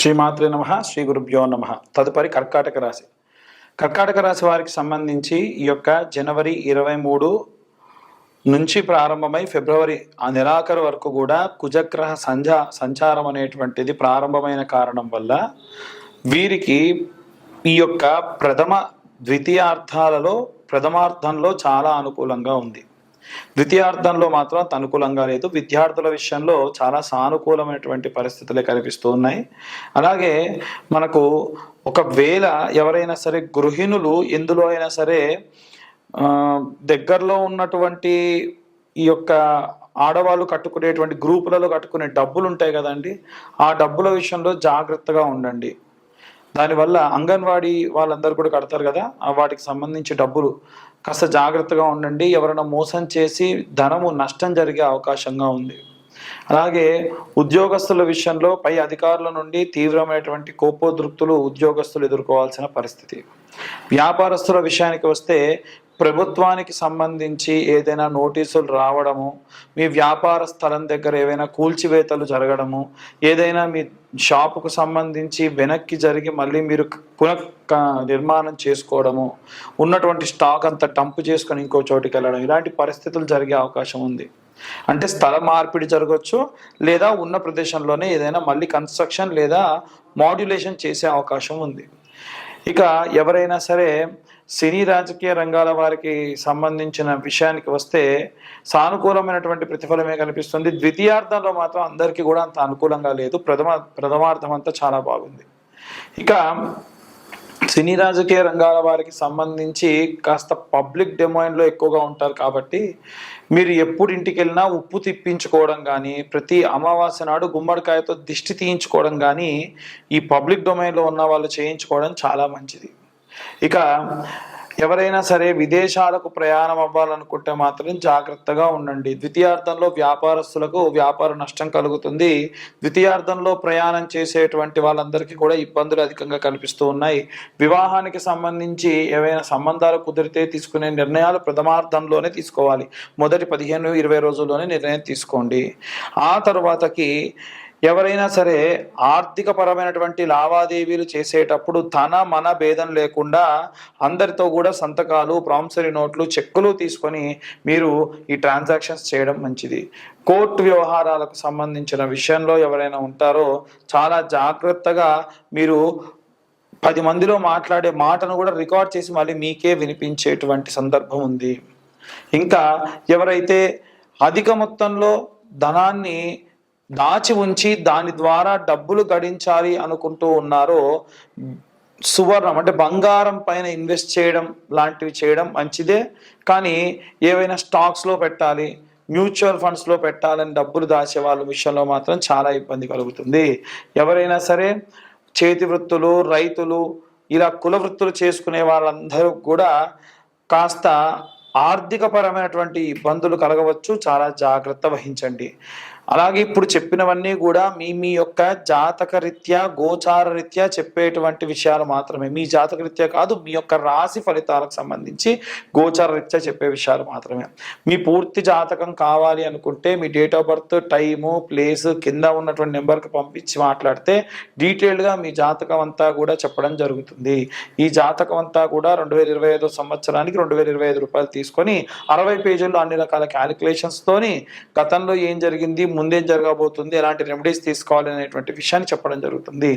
శ్రీమాత్రే నమః, శ్రీ గురుభ్యో నమః. తదుపరి కర్కాటక రాశి. కర్కాటక రాశి వారికి సంబంధించి ఈ యొక్క జనవరి 23 నుంచి ప్రారంభమై ఫిబ్రవరి ఆ నెలాఖరు వరకు కూడా కుజగ్రహ సంచారం అనేటువంటిది ప్రారంభమైన కారణం వల్ల వీరికి ఈ యొక్క ప్రథమార్థంలో చాలా అనుకూలంగా ఉంది. ద్వితీయార్థంలో మాత్రం అనుకూలంగా లేదు. విద్యార్థుల విషయంలో చాలా సానుకూలమైనటువంటి పరిస్థితులే కనిపిస్తూ ఉన్నాయి. అలాగే మనకు ఒకవేళ ఎవరైనా సరే గృహిణులు ఎందులో అయినా సరే దగ్గరలో ఉన్నటువంటి ఈ యొక్క ఆడవాళ్ళు కట్టుకునేటువంటి గ్రూపులలో కట్టుకునే డబ్బులు ఉంటాయి కదండి, ఆ డబ్బుల విషయంలో జాగ్రత్తగా ఉండండి. దానివల్ల అంగన్వాడీ వాళ్ళందరూ కూడా కడతారు కదా, వాటికి సంబంధించి డబ్బులు కాస్త జాగ్రత్తగా ఉండండి. ఎవరైనా మోసం చేసి ధనము నష్టం జరిగే అవకాశంగా ఉంది. అలాగే ఉద్యోగస్తుల విషయంలో పై అధికారుల నుండి తీవ్రమైనటువంటి కోపోద్రిక్తులు ఉద్యోగస్తులు ఎదుర్కోవాల్సిన పరిస్థితి. వ్యాపారస్తుల విషయానికి వస్తే ప్రభుత్వానికి సంబంధించి ఏదైనా నోటీసులు రావడము, మీ వ్యాపార స్థలం దగ్గర ఏవైనా కూల్చివేతలు జరగడము, ఏదైనా మీ షాపుకు సంబంధించి వెనక్కి జరిగి మళ్ళీ మీరు నిర్మాణం చేసుకోవడము, ఉన్నటువంటి స్టాక్ అంతా డంప్ చేసుకొని ఇంకో చోటుకి వెళ్ళడం, ఇలాంటి పరిస్థితులు జరిగే అవకాశం ఉంది. అంటే స్థల మార్పిడి జరగవచ్చు, లేదా ఉన్న ప్రదేశంలోనే ఏదైనా మళ్ళీ కన్స్ట్రక్షన్ లేదా మాడ్యులేషన్ చేసే అవకాశం ఉంది. ఇక ఎవరైనా సరే సినీ రాజకీయ రంగాల వారికి సంబంధించిన విషయానికి వస్తే సానుకూలమైనటువంటి ప్రతిఫలమే కనిపిస్తుంది. ద్వితీయార్థంలో మాత్రం అందరికీ కూడా అంత అనుకూలంగా లేదు. ప్రథమార్థం అంతా చాలా బాగుంది. ఇక సినీ రాజకీయ రంగాల వారికి సంబంధించి కాస్త పబ్లిక్ డొమైన్లో ఎక్కువగా ఉంటారు కాబట్టి మీరు ఎప్పుడు ఇంటికి వెళ్ళినా ఉప్పు తిప్పించుకోవడం కానీ, ప్రతి అమావాస్య నాడు గుమ్మడికాయతో దిష్టి తీయించుకోవడం కానీ ఈ పబ్లిక్ డొమైన్లో ఉన్న వాళ్ళు చేయించుకోవడం చాలా మంచిది. ఇక ఎవరైనా సరే విదేశాలకు ప్రయాణం అవ్వాలనుకుంటే మాత్రం జాగ్రత్తగా ఉండండి. ద్వితీయార్థంలో వ్యాపారస్తులకు వ్యాపార నష్టం కలుగుతుంది. ద్వితీయార్థంలో ప్రయాణం చేసేటువంటి వాళ్ళందరికీ కూడా ఇబ్బందులు అధికంగా కనిపిస్తూ ఉన్నాయి. వివాహానికి సంబంధించి ఏవైనా సంబంధాలు కుదిరితే తీసుకునే నిర్ణయాలు ప్రథమార్థంలోనే తీసుకోవాలి. మొదటి 15-20 రోజుల్లోనే నిర్ణయం తీసుకోండి. ఆ తరువాతకి ఎవరైనా సరే ఆర్థిక పరమైనటువంటి లావాదేవీలు చేసేటప్పుడు మన భేదం లేకుండా అందరితో కూడా సంతకాలు, ప్రామిసరీ నోట్లు, చెక్కులు తీసుకొని మీరు ఈ ట్రాన్సాక్షన్స్ చేయడం మంచిది. కోర్టు వ్యవహారాలకు సంబంధించిన విషయంలో ఎవరైనా ఉంటారో చాలా జాగ్రత్తగా మీరు 10 మందిలో మాట్లాడే మాటను కూడా రికార్డ్ చేసి మళ్ళీ మీకే వినిపించేటువంటి సందర్భం ఉంది. ఇంకా ఎవరైతే అధిక మొత్తంలో ధనాన్ని దాచి ఉంచి దాని ద్వారా డబ్బులు గడించాలి అనుకుంటూ ఉన్నారో సువర్ణం అంటే బంగారం పైన ఇన్వెస్ట్ చేయడం లాంటివి చేయడం మంచిదే. కానీ ఏవైనా స్టాక్స్లో పెట్టాలి, మ్యూచువల్ ఫండ్స్లో పెట్టాలని డబ్బులు దాచే వాళ్ళ విషయంలో మాత్రం చాలా ఇబ్బంది కలుగుతుంది. ఎవరైనా సరే చేతి వృత్తులు, రైతులు, ఇలా కుల వృత్తులు చేసుకునే వాళ్ళందరూ కూడా కాస్త ఆర్థిక పరమైనటువంటి ఇబ్బందులు కలగవచ్చు. చాలా జాగ్రత్త వహించండి. అలాగే ఇప్పుడు చెప్పినవన్నీ కూడా మీ యొక్క జాతక రీత్యా, గోచార రీత్యా చెప్పేటువంటి విషయాలు మాత్రమే. మీ జాతక రీత్యా కాదు, మీ యొక్క రాశి ఫలితాలకు సంబంధించి గోచార రీత్యా చెప్పే విషయాలు మాత్రమే. మీ పూర్తి జాతకం కావాలి అనుకుంటే మీ date of birth, time, place కింద ఉన్నటువంటి నెంబర్కి పంపించి మాట్లాడితే డీటెయిల్డ్గా మీ జాతకం అంతా కూడా చెప్పడం జరుగుతుంది. ఈ జాతకం అంతా కూడా 2025 సంవత్సరానికి 2025 రూపాయలు తీసుకొని 60 పేజీల్లో అన్ని రకాల క్యాలిక్యులేషన్స్తోని గతంలో ఏం జరిగింది, ముందేం జరగబోతుంది, ఎలాంటి రెమెడీస్ తీసుకోవాలి అనేటువంటి విషయాన్ని చెప్పడం జరుగుతుంది.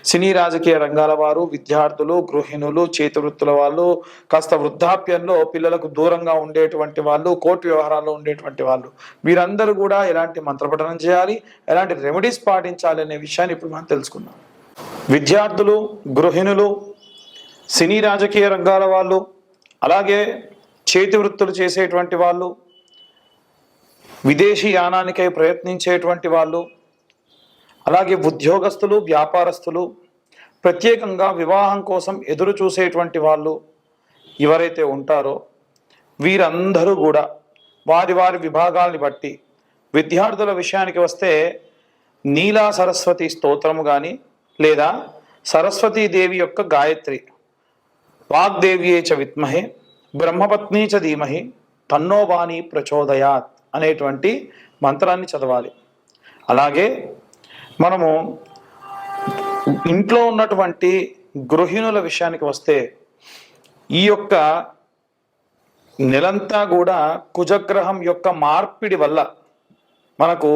సినీ రాజకీయ రంగాల వారు, విద్యార్థులు, గృహిణులు, చేతి వృత్తుల వాళ్ళు, కాస్త వృద్ధాప్యంలో పిల్లలకు దూరంగా ఉండేటువంటి వాళ్ళు, కోర్టు వ్యవహారాల్లో ఉండేటువంటి వాళ్ళు, వీరందరూ కూడా ఎలాంటి మంత్రపఠనం చేయాలి, ఎలాంటి రెమెడీస్ పాటించాలి అనే విషయాన్ని ఇప్పుడు మనం తెలుసుకుందాం. విద్యార్థులు, గృహిణులు, సినీ రాజకీయ రంగాల వాళ్ళు, అలాగే చేతి వృత్తులు చేసేటువంటి వాళ్ళు, విదేశీ యానానికై ప్రయత్నించేటువంటి వాళ్ళు, అలాగే ఉద్యోగస్తులు, వ్యాపారస్తులు, ప్రత్యేకంగా వివాహం కోసం ఎదురు చూసేటువంటి వాళ్ళు ఎవరైతే ఉంటారో వీరందరూ కూడా వారి వారి విభాగాల్ని బట్టి, విద్యార్థుల విషయానికి వస్తే నీలా సరస్వతి స్తోత్రము కానీ, లేదా సరస్వతీదేవి యొక్క గాయత్రి, వాగ్దేవ్యే చ విద్మహే బ్రహ్మపత్నీ చ ధీమహి తన్నో వాణి ప్రచోదయాత్ అనేటువంటి మంత్రాన్ని చదవాలి. అలాగే మనము ఇంట్లో ఉన్నటువంటి గృహిణుల విషయానికి వస్తే ఈ యొక్క నెలంతా కూడా కుజగ్రహం యొక్క మార్పిడి వల్ల మనకు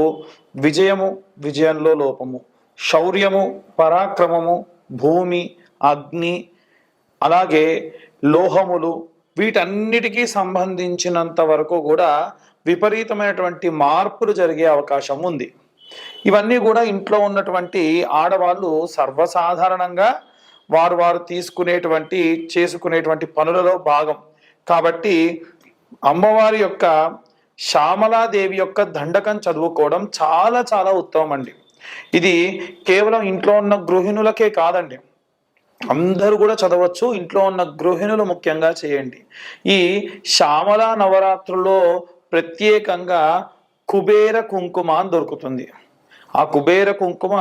విజయంలో లోపము, శౌర్యము, పరాక్రమము, భూమి, అగ్ని, అలాగే లోహములు, వీటన్నిటికీ సంబంధించినంత వరకు కూడా విపరీతమైనటువంటి మార్పులు జరిగే అవకాశం ఉంది. ఇవన్నీ కూడా ఇంట్లో ఉన్నటువంటి ఆడవాళ్ళు సర్వసాధారణంగా వారు చేసుకునేటువంటి పనులలో భాగం. కాబట్టి అమ్మవారి యొక్క శ్యామలాదేవి యొక్క దండకం చదువుకోవడం చాలా చాలా ఉత్తమం అండి. ఇది కేవలం ఇంట్లో ఉన్న గృహిణులకే కాదండి, అందరూ కూడా చదవచ్చు. ఇంట్లో ఉన్న గృహిణులు ముఖ్యంగా చేయండి. ఈ శ్యామల నవరాత్రుల్లో ప్రత్యేకంగా కుబేర కుంకుమ అని దొరుకుతుంది. ఆ కుబేర కుంకుమ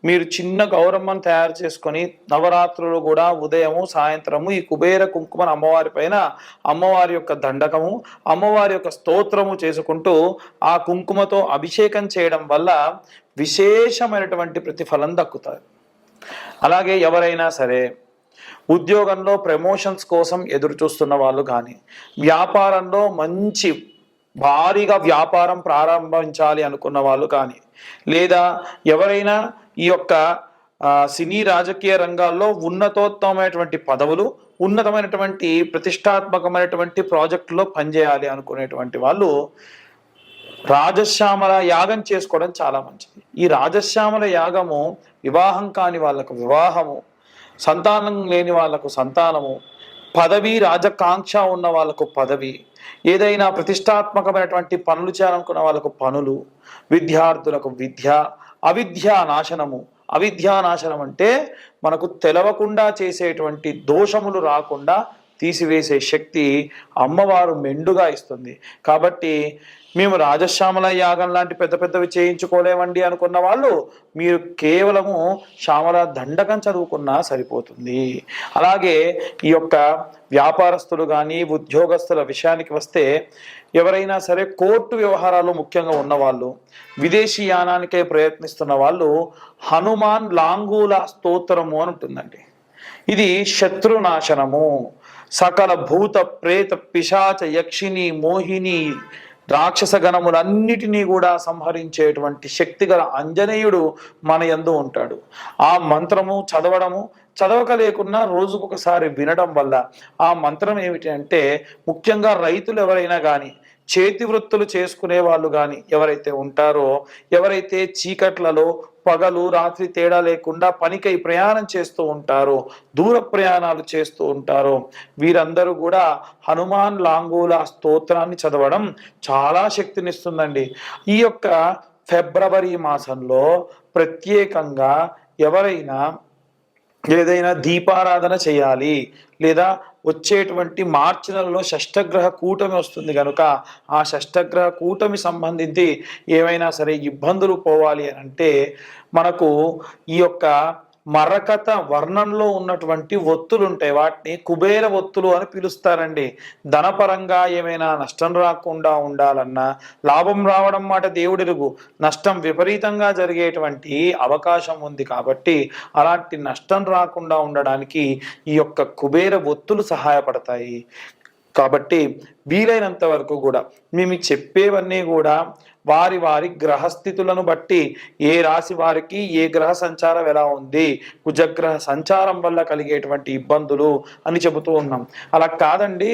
మీరు చిన్న గౌరమ్మను తయారు చేసుకొని నవరాత్రులు కూడా ఉదయము సాయంత్రము ఈ కుబేర కుంకుమను అమ్మవారి పైన అమ్మవారి యొక్క దండకము, అమ్మవారి యొక్క స్తోత్రము చేసుకుంటూ ఆ కుంకుమతో అభిషేకం చేయడం వల్ల విశేషమైనటువంటి ప్రతిఫలం దక్కుతారు. అలాగే ఎవరైనా సరే ఉద్యోగంలో ప్రమోషన్స్ కోసం ఎదురు చూస్తున్న వాళ్ళు కానీ, వ్యాపారంలో మంచి భారీగా వ్యాపారం ప్రారంభించాలి అనుకున్న వాళ్ళు కానీ, లేదా ఎవరైనా ఈ యొక్క సినీ రాజకీయ రంగాల్లో ఉన్నతోత్తమైనటువంటి పదవులు, ఉన్నతమైనటువంటి ప్రతిష్టాత్మకమైనటువంటి ప్రాజెక్టులో పనిచేయాలి అనుకునేటువంటి వాళ్ళు రాజశ్యామల యాగం చేసుకోవడం చాలా మంచిది. ఈ రాజశ్యామల యాగము వివాహం కాని వాళ్ళకు వివాహము, సంతానం లేని వాళ్ళకు సంతానము, పదవి రాజకాంక్ష ఉన్న వాళ్ళకు పదవి, ఏదైనా ప్రతిష్టాత్మకమైనటువంటి పనులు చేయాలనుకున్న వాళ్ళకు పనులు, విద్యార్థులకు విద్య, అవిద్యా నాశనము. అవిద్యా నాశనం అంటే మనకు తెలవకుండా చేసేటువంటి దోషములు రాకుండా తీసివేసే శక్తి అమ్మవారు మెండుగా ఇస్తుంది. కాబట్టి మేము రాజశ్యామల యాగం లాంటి పెద్ద పెద్దవి చేయించుకోలేమండి అనుకున్న వాళ్ళు మీరు కేవలము శ్యామల దండకం చదువుకున్నా సరిపోతుంది. అలాగే ఈ యొక్క వ్యాపారస్తులు కానీ ఉద్యోగస్తుల విషయానికి వస్తే ఎవరైనా సరే కోర్టు వ్యవహారాలు ముఖ్యంగా ఉన్నవాళ్ళు, విదేశీ యానానికే ప్రయత్నిస్తున్న వాళ్ళు హనుమాన్ లాంగూల స్తోత్రము అని ఉంటుందండి. ఇది శత్రునాశనము, సకల భూత ప్రేత పిశాచ యక్షిని మోహిని రాక్షస గణములన్నిటినీ కూడా సంహరించేటువంటి శక్తిగల ఆంజనేయుడు మన యందు ఉంటాడు. ఆ మంత్రము చదవక లేకున్నా రోజుకొకసారి వినడం వల్ల ఆ మంత్రం ఏమిటి అంటే, ముఖ్యంగా రైతులు ఎవరైనా కానీ, చేతి వృత్తులు చేసుకునే వాళ్ళు కానీ ఎవరైతే ఉంటారో, ఎవరైతే చీకట్లలో పగలు రాత్రి తేడా లేకుండా పనికై ప్రయాణం చేస్తూ ఉంటారో, దూర ప్రయాణాలు చేస్తూ ఉంటారో, వీరందరూ కూడా హనుమాన్ లాంగూల స్తోత్రాన్ని చదవడం చాలా శక్తినిస్తుందండి. ఈ యొక్క ఫిబ్రవరి మాసంలో ప్రత్యేకంగా ఎవరైనా ఏదైనా దీపారాధన చేయాలి, లేదా వచ్చేటువంటి మార్చి నెలలో షష్టగ్రహ కూటమి వస్తుంది కనుక ఆ షష్టగ్రహ కూటమి సంబంధించి ఏమైనా సరే ఇబ్బందులు పోవాలి అని అంటే మనకు ఈ యొక్క మరకత వర్ణంలో ఉన్నటువంటి ఒత్తులు ఉంటాయి, వాటిని కుబేర ఒత్తులు అని పిలుస్తారండి. ధనపరంగా ఏమైనా నష్టం రాకుండా ఉండాలన్నా, లాభం రావడం మాట దేవుడిరుగు, నష్టం విపరీతంగా జరిగేటువంటి అవకాశం ఉంది. కాబట్టి అలాంటి నష్టం రాకుండా ఉండడానికి ఈ యొక్క కుబేర ఒత్తులు సహాయపడతాయి. కాబట్టి వీలైనంత వరకు కూడా మేము చెప్పేవన్నీ కూడా వారి వారి గ్రహస్థితులను బట్టి ఏ రాశి వారికి ఏ గ్రహ సంచారం ఎలా ఉంది, కుజగ్రహ సంచారం వల్ల కలిగేటువంటి ఇబ్బందులు అని చెబుతూ ఉన్నాం. అలా కాదండి,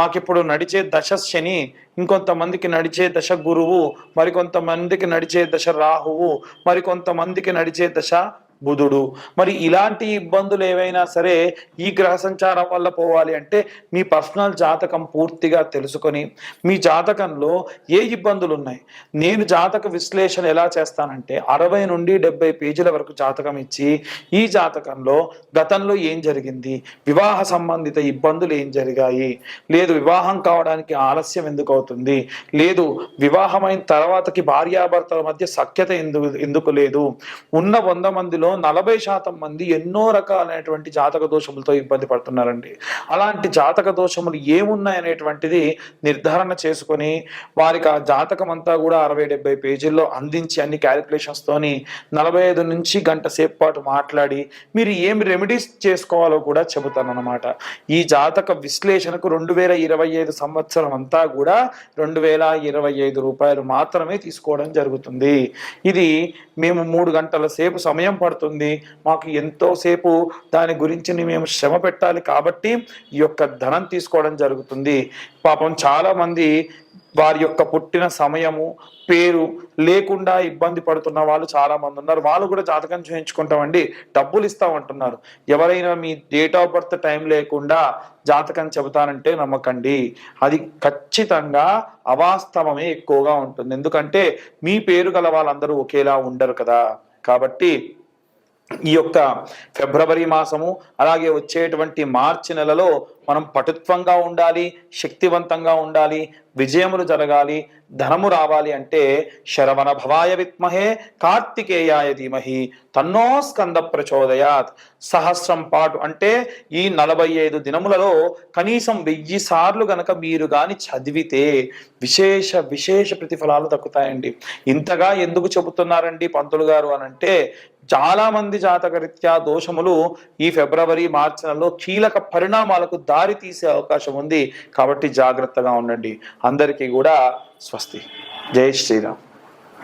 మాకిప్పుడు నడిచే దశ శని, ఇంకొంతమందికి నడిచే దశ గురువు, మరికొంతమందికి నడిచే దశ రాహువు, మరికొంతమందికి నడిచే దశ బుధుడు, మరి ఇలాంటి ఇబ్బందులు ఏవైనా సరే ఈ గ్రహ సంచారం వల్ల పోవాలి అంటే మీ పర్సనల్ జాతకం పూర్తిగా తెలుసుకొని మీ జాతకంలో ఏ ఇబ్బందులు ఉన్నాయి, నేను జాతక విశ్లేషణ ఎలా చేస్తానంటే 60 నుండి 70 పేజీల వరకు జాతకం ఇచ్చి ఈ జాతకంలో గతంలో ఏం జరిగింది, వివాహ సంబంధిత ఇబ్బందులు ఏం జరిగాయి, లేదు వివాహం కావడానికి ఆలస్యం ఎందుకు అవుతుంది, లేదు వివాహమైన తర్వాతకి భార్యాభర్తల మధ్య సఖ్యత ఎందుకు లేదు, ఉన్న 100 మందిలో 40% మంది ఎన్నో రకాలైనటువంటి జాతక దోషములతో ఇబ్బంది పడుతున్నారండి. అలాంటి జాతక దోషములు ఏమున్నాయనేటువంటిది నిర్ధారణ చేసుకొని వారికి ఆ జాతకం అంతా కూడా 60-70 పేజీల్లో అందించి అన్ని క్యాలిక్యులేషన్స్ తోని 45 నుంచి గంట సేపు పాటు మాట్లాడి మీరు ఏమి రెమెడీస్ చేసుకోవాలో కూడా చెబుతానన్నమాట. ఈ జాతక విశ్లేషణకు 2025 సంవత్సరం అంతా కూడా 2025 రూపాయలు మాత్రమే తీసుకోవడం జరుగుతుంది. ఇది మేము 3 గంటల సేపు సమయం పడుతుంది, మాకు ఎంతో సేపు దాని గురించి మేము శ్రమ పెట్టాలి కాబట్టి ఈ యొక్క ధనం తీసుకోవడం జరుగుతుంది. పాపం చాలా మంది వారి యొక్క పుట్టిన సమయము పేరు లేకుండా ఇబ్బంది పడుతున్న వాళ్ళు చాలా మంది ఉన్నారు. వాళ్ళు కూడా జాతకం చూయించుకుంటామండి, డబ్బులు ఇస్తామంటున్నారు. ఎవరైనా మీ డేట్ ఆఫ్ బర్త్ టైం లేకుండా జాతకం చెబుతానంటే నమ్మకండి, అది ఖచ్చితంగా అవాస్తవమే ఎక్కువగా ఉంటుంది. ఎందుకంటే మీ పేరు గల వాళ్ళందరూ ఒకేలా ఉండరు కదా. కాబట్టి ఈ యొక్క ఫిబ్రవరి మాసము అలాగే వచ్చేటువంటి మార్చి నెలలో మనం పటుత్వంగా ఉండాలి, శక్తివంతంగా ఉండాలి, విజయములు జరగాలి, ధనము రావాలి అంటే శరవణ భవాయ విద్మహే కార్తికేయాయ ధీమహి తన్నో స్కంద ప్రచోదయాత్. సహస్రం పాటు అంటే ఈ 45 దినములలో కనీసం 1000 సార్లు గనక మీరు గాని చదివితే విశేష ప్రతిఫలాలు దక్కుతాయండి. ఇంతగా ఎందుకు చెబుతున్నారండి పంతులు గారు అనంటే, చాలా మంది జాతకరీత్యా దోషములు ఈ ఫిబ్రవరి మార్చి నెలలో కీలక పరిణామాలకు దారి తీసే అవకాశం ఉంది. కాబట్టి జాగ్రత్తగా ఉండండి. అందరికీ కూడా స్వస్తి. జై శ్రీరామ్.